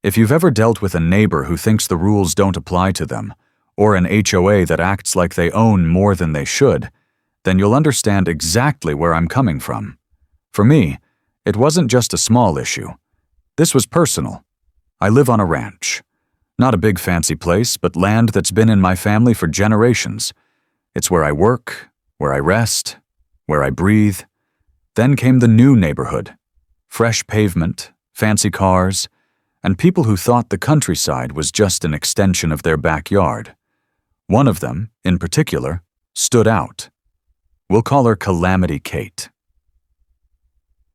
If you've ever dealt with a neighbor who thinks the rules don't apply to them, or an HOA that acts like they own more than they should, then you'll understand exactly where I'm coming from. For me, it wasn't just a small issue. This was personal. I live on a ranch. Not a big fancy place, but land that's been in my family for generations. It's where I work, where I rest, where I breathe. Then came the new neighborhood. Fresh pavement, fancy cars, and people who thought the countryside was just an extension of their backyard. One of them, in particular, stood out. We'll call her Calamity Kate.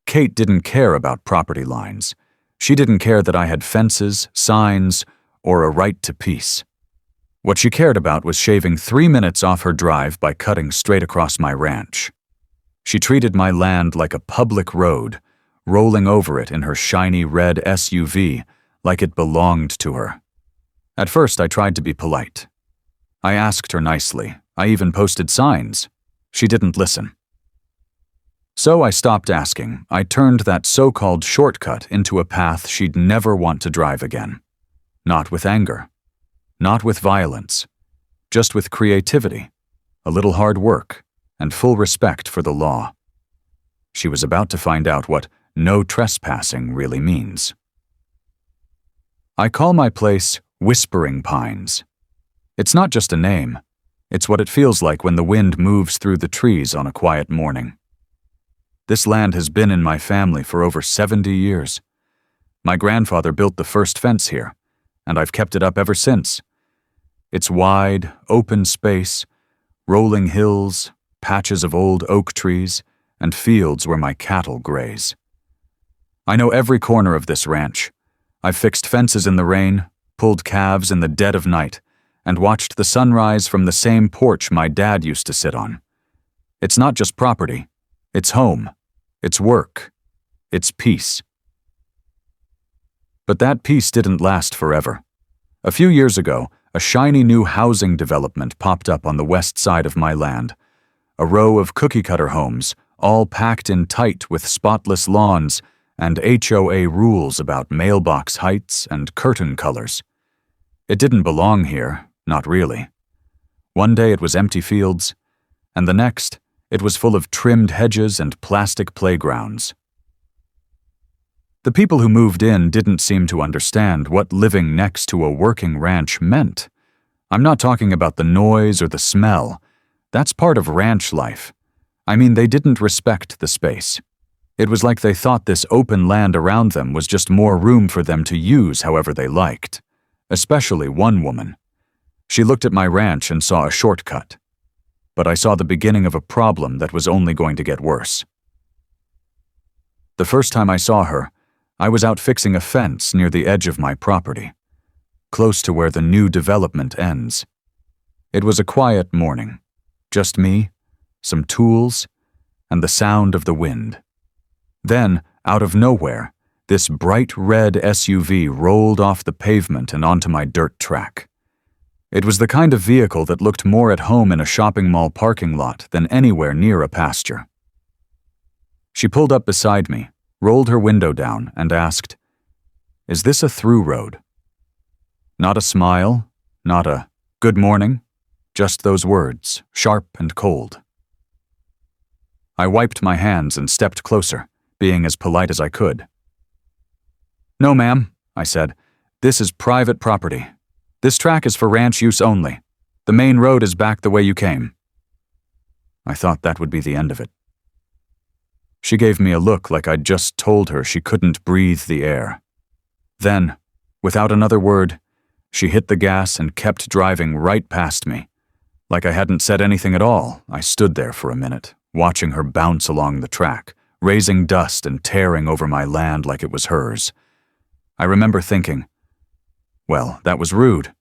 Kate didn't care about property lines. She didn't care that I had fences, signs, or a right to peace. What she cared about was shaving 3 minutes off her drive by cutting straight across my ranch. She treated my land like a public road, rolling over it in her shiny red SUV like it belonged to her. At first, I tried to be polite. I asked her nicely. I even posted signs. She didn't listen. So I stopped asking. I turned that so-called shortcut into a path she'd never want to drive again. Not with anger. Not with violence. Just with creativity, a little hard work, and full respect for the law. She was about to find out what no trespassing really means. I call my place Whispering Pines. It's not just a name. It's what it feels like when the wind moves through the trees on a quiet morning. This land has been in my family for over 70 years. My grandfather built the first fence here, and I've kept it up ever since. It's wide, open space, rolling hills, patches of old oak trees, and fields where my cattle graze. I know every corner of this ranch. I've fixed fences in the rain, pulled calves in the dead of night, and watched the sunrise from the same porch my dad used to sit on. It's not just property. It's home. It's work. It's peace. But that peace didn't last forever. A few years ago, a shiny new housing development popped up on the west side of my land. A row of cookie-cutter homes, all packed in tight with spotless lawns and HOA rules about mailbox heights and curtain colors. It didn't belong here, not really. One day it was empty fields, and the next it was full of trimmed hedges and plastic playgrounds. The people who moved in didn't seem to understand what living next to a working ranch meant. I'm not talking about the noise or the smell. That's part of ranch life. I mean, they didn't respect the space. It was like they thought this open land around them was just more room for them to use however they liked. Especially one woman. She looked at my ranch and saw a shortcut. But I saw the beginning of a problem that was only going to get worse. The first time I saw her, I was out fixing a fence near the edge of my property, close to where the new development ends. It was a quiet morning. Just me, some tools, and the sound of the wind. Then, out of nowhere, this bright red SUV rolled off the pavement and onto my dirt track. It was the kind of vehicle that looked more at home in a shopping mall parking lot than anywhere near a pasture. She pulled up beside me, rolled her window down, and asked, "Is this a through road?" Not a smile, not a "good morning," just those words, sharp and cold. I wiped my hands and stepped closer, being as polite as I could. "No, ma'am," I said. "This is private property. This track is for ranch use only. The main road is back the way you came." I thought that would be the end of it. She gave me a look like I'd just told her she couldn't breathe the air. Then, without another word, she hit the gas and kept driving right past me. Like I hadn't said anything at all, I stood there for a minute, watching her bounce along the track, raising dust and tearing over my land like it was hers. I remember thinking, well, that was rude,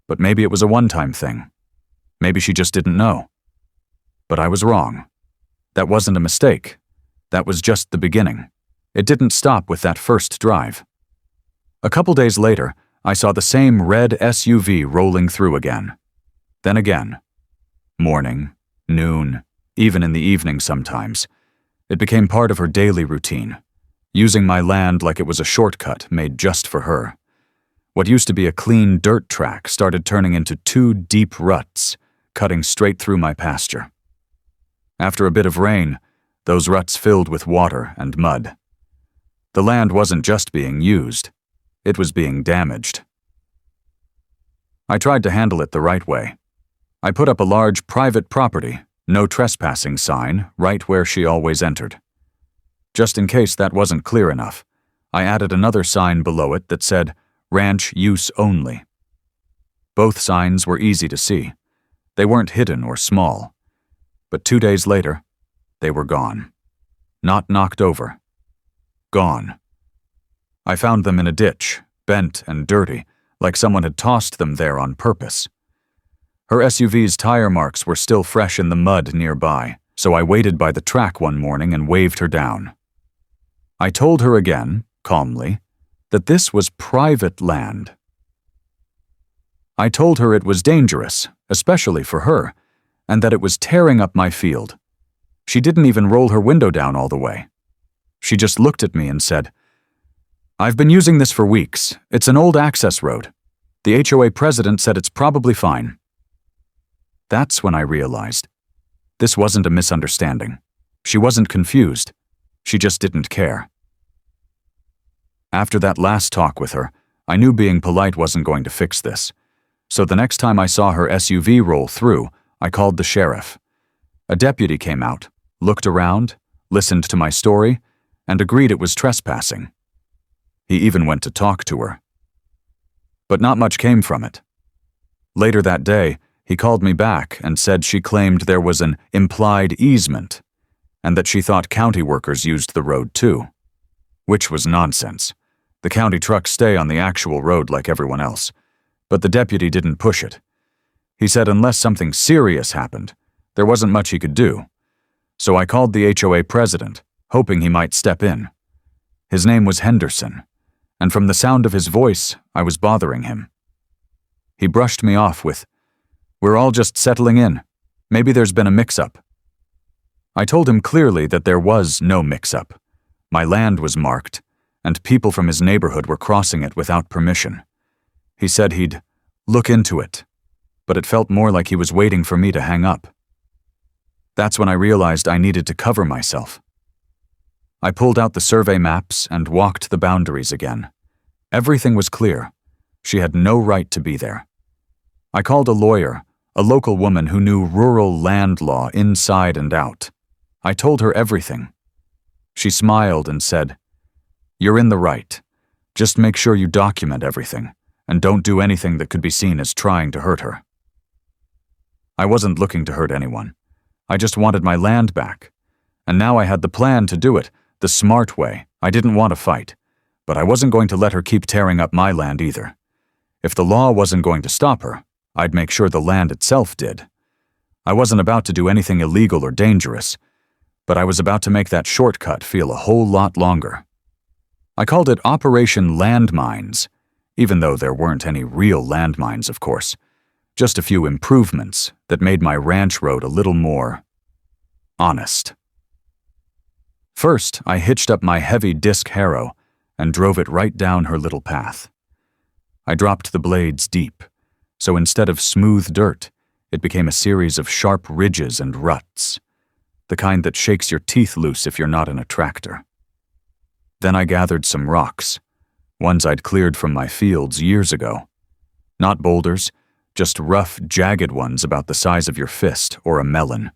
but maybe it was a one-time thing. Maybe she just didn't know. But I was wrong. That wasn't a mistake. That was just the beginning. It didn't stop with that first drive. A couple days later, I saw the same red SUV rolling through again. Then again. Morning, noon, even in the evening sometimes. It became part of her daily routine, using my land like it was a shortcut made just for her. What used to be a clean dirt track started turning into 2 deep ruts, cutting straight through my pasture. After a bit of rain, those ruts filled with water and mud. The land wasn't just being used, it was being damaged. I tried to handle it the right way. I put up a large private property, no trespassing sign, right where she always entered. Just in case that wasn't clear enough, I added another sign below it that said, Ranch Use Only. Both signs were easy to see. They weren't hidden or small. But 2 days later, they were gone. Not knocked over. Gone. I found them in a ditch, bent and dirty, like someone had tossed them there on purpose. Her SUV's tire marks were still fresh in the mud nearby, so I waited by the track one morning and waved her down. I told her again, calmly, that this was private land. I told her it was dangerous, especially for her, and that it was tearing up my field. She didn't even roll her window down all the way. She just looked at me and said, I've been using this for weeks. It's an old access road. The HOA president said it's probably fine. That's when I realized. This wasn't a misunderstanding. She wasn't confused. She just didn't care. After that last talk with her, I knew being polite wasn't going to fix this. So the next time I saw her SUV roll through, I called the sheriff. A deputy came out, looked around, listened to my story, and agreed it was trespassing. He even went to talk to her. But not much came from it. Later that day, he called me back and said she claimed there was an implied easement, and that she thought county workers used the road too. Which was nonsense. The county trucks stay on the actual road like everyone else, but the deputy didn't push it. He said unless something serious happened, there wasn't much he could do. So I called the HOA president, hoping he might step in. His name was Henderson, and from the sound of his voice, I was bothering him. He brushed me off with, "We're all just settling in. Maybe there's been a mix-up." I told him clearly that there was no mix-up. My land was marked, and people from his neighborhood were crossing it without permission. He said he'd look into it, but it felt more like he was waiting for me to hang up. That's when I realized I needed to cover myself. I pulled out the survey maps and walked the boundaries again. Everything was clear. She had no right to be there. I called a lawyer, a local woman who knew rural land law inside and out. I told her everything. She smiled and said, "You're in the right. Just make sure you document everything, and don't do anything that could be seen as trying to hurt her." I wasn't looking to hurt anyone. I just wanted my land back. And now I had the plan to do it, the smart way. I didn't want to fight, but I wasn't going to let her keep tearing up my land either. If the law wasn't going to stop her, I'd make sure the land itself did. I wasn't about to do anything illegal or dangerous, but I was about to make that shortcut feel a whole lot longer. I called it Operation Landmines, even though there weren't any real landmines, of course. Just a few improvements that made my ranch road a little more honest. First, I hitched up my heavy disc harrow and drove it right down her little path. I dropped the blades deep, so instead of smooth dirt, it became a series of sharp ridges and ruts, the kind that shakes your teeth loose if you're not in a tractor. Then I gathered some rocks, ones I'd cleared from my fields years ago. Not boulders, just rough, jagged ones about the size of your fist or a melon.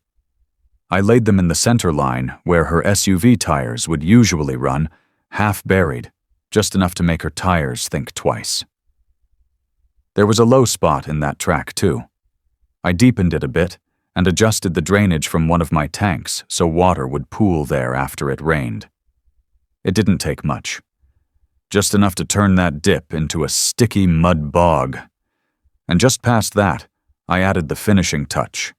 I laid them in the center line where her SUV tires would usually run, half buried, just enough to make her tires think twice. There was a low spot in that track too. I deepened it a bit and adjusted the drainage from one of my tanks so water would pool there after it rained. It didn't take much. Just enough to turn that dip into a sticky mud bog. And just past that, I added the finishing touch.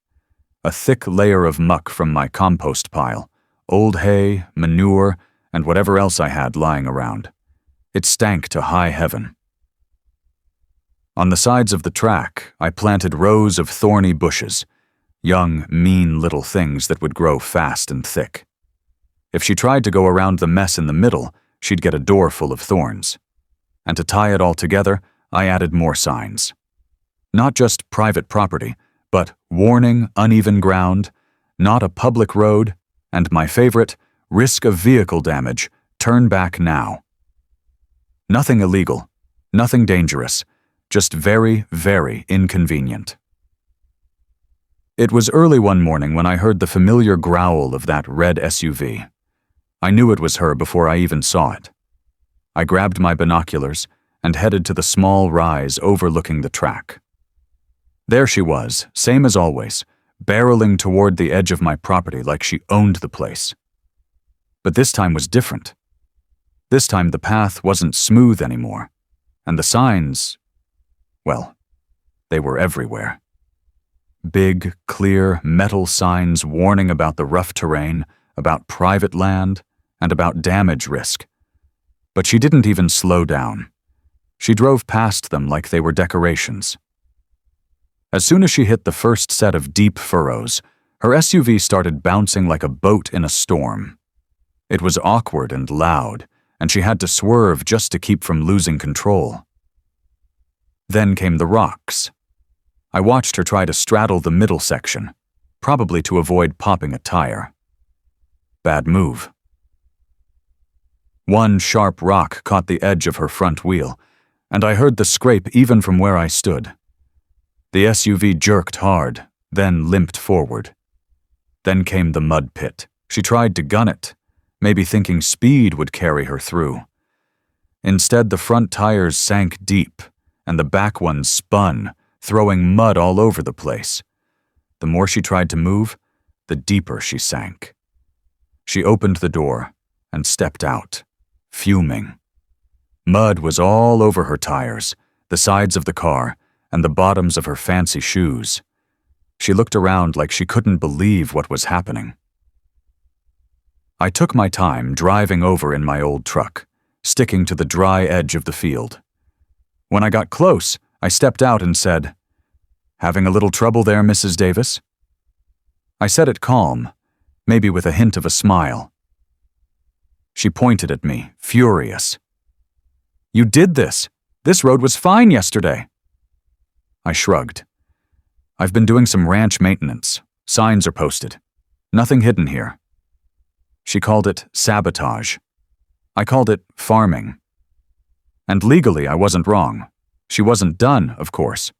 A thick layer of muck from my compost pile, old hay, manure, and whatever else I had lying around. It stank to high heaven. On the sides of the track, I planted rows of thorny bushes, young, mean little things that would grow fast and thick. If she tried to go around the mess in the middle, she'd get a door full of thorns. And to tie it all together, I added more signs. Not just private property, but warning, uneven ground, not a public road, and my favorite, risk of vehicle damage, turn back now. Nothing illegal, nothing dangerous, just very, very inconvenient. It was early one morning when I heard the familiar growl of that red SUV. I knew it was her before I even saw it. I grabbed my binoculars and headed to the small rise overlooking the track. There she was, same as always, barreling toward the edge of my property like she owned the place. But this time was different. This time the path wasn't smooth anymore, and the signs, well, they were everywhere. Big, clear, metal signs warning about the rough terrain, about private land, and about damage risk. But she didn't even slow down. She drove past them like they were decorations. As soon as she hit the first set of deep furrows, her SUV started bouncing like a boat in a storm. It was awkward and loud, and she had to swerve just to keep from losing control. Then came the rocks. I watched her try to straddle the middle section, probably to avoid popping a tire. Bad move. One sharp rock caught the edge of her front wheel, and I heard the scrape even from where I stood. The SUV jerked hard, then limped forward. Then came the mud pit. She tried to gun it, maybe thinking speed would carry her through. Instead, the front tires sank deep, and the back ones spun, throwing mud all over the place. The more she tried to move, the deeper she sank. She opened the door and stepped out, fuming. Mud was all over her tires, the sides of the car, and the bottoms of her fancy shoes. She looked around like she couldn't believe what was happening. I took my time driving over in my old truck, sticking to the dry edge of the field. When I got close, I stepped out and said, "Having a little trouble there, Mrs. Davis?" I said it calm, maybe with a hint of a smile. She pointed at me, furious. "You did this! This road was fine yesterday!" I shrugged. "I've been doing some ranch maintenance. Signs are posted. Nothing hidden here." She called it sabotage. I called it farming. And legally, I wasn't wrong. She wasn't done, of course.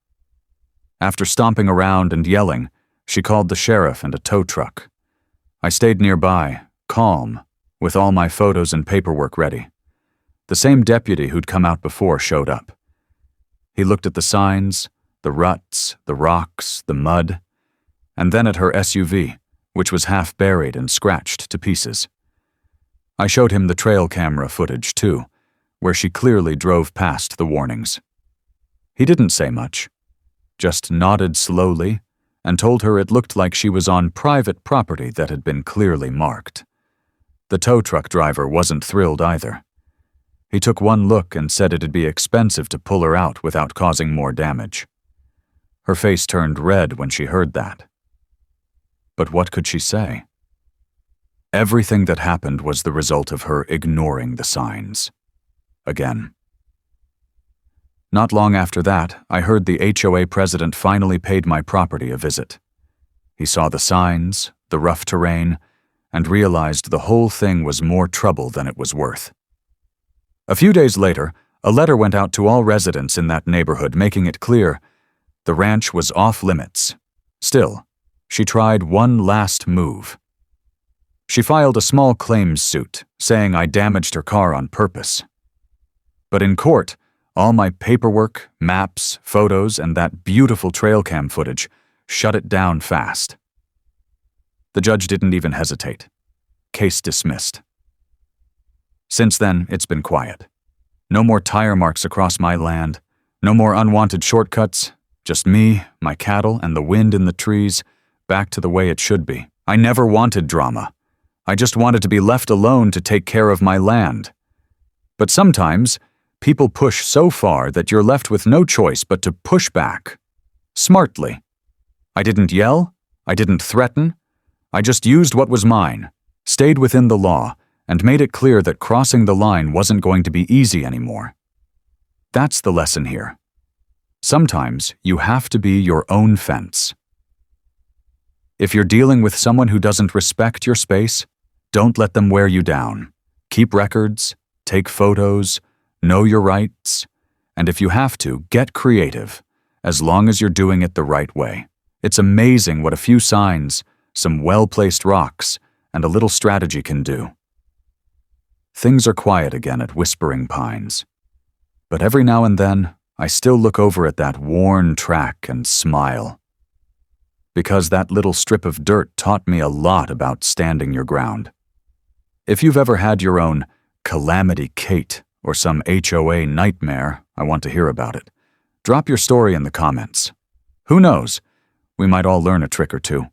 After stomping around and yelling, she called the sheriff and a tow truck. I stayed nearby, calm, with all my photos and paperwork ready. The same deputy who'd come out before showed up. He looked at the signs, the ruts, the rocks, the mud, and then at her SUV, which was half buried and scratched to pieces. I showed him the trail camera footage, too, where she clearly drove past the warnings. He didn't say much, just nodded slowly and told her it looked like she was on private property that had been clearly marked. The tow truck driver wasn't thrilled either. He took one look and said it'd be expensive to pull her out without causing more damage. Her face turned red when she heard that. But what could she say? Everything that happened was the result of her ignoring the signs. Again. Not long after that, I heard the HOA president finally paid my property a visit. He saw the signs, the rough terrain, and realized the whole thing was more trouble than it was worth. A few days later, a letter went out to all residents in that neighborhood making it clear the ranch was off limits. Still, she tried one last move. She filed a small claims suit, saying I damaged her car on purpose. But in court, all my paperwork, maps, photos, and that beautiful trail cam footage shut it down fast. The judge didn't even hesitate. Case dismissed. Since then, it's been quiet. No more tire marks across my land, no more unwanted shortcuts, just me, my cattle, and the wind in the trees, back to the way it should be. I never wanted drama. I just wanted to be left alone to take care of my land. But sometimes, people push so far that you're left with no choice but to push back. Smartly. I didn't yell. I didn't threaten. I just used what was mine, stayed within the law, and made it clear that crossing the line wasn't going to be easy anymore. That's the lesson here. Sometimes you have to be your own fence. If you're dealing with someone who doesn't respect your space, don't let them wear you down. Keep records, take photos, know your rights, and if you have to, get creative, as long as you're doing it the right way. It's amazing what a few signs, some well-placed rocks, and a little strategy can do. Things are quiet again at Whispering Pines. But every now and then, I still look over at that worn track and smile. Because that little strip of dirt taught me a lot about standing your ground. If you've ever had your own Calamity Kate or some HOA nightmare, I want to hear about it. Drop your story in the comments. Who knows? We might all learn a trick or two.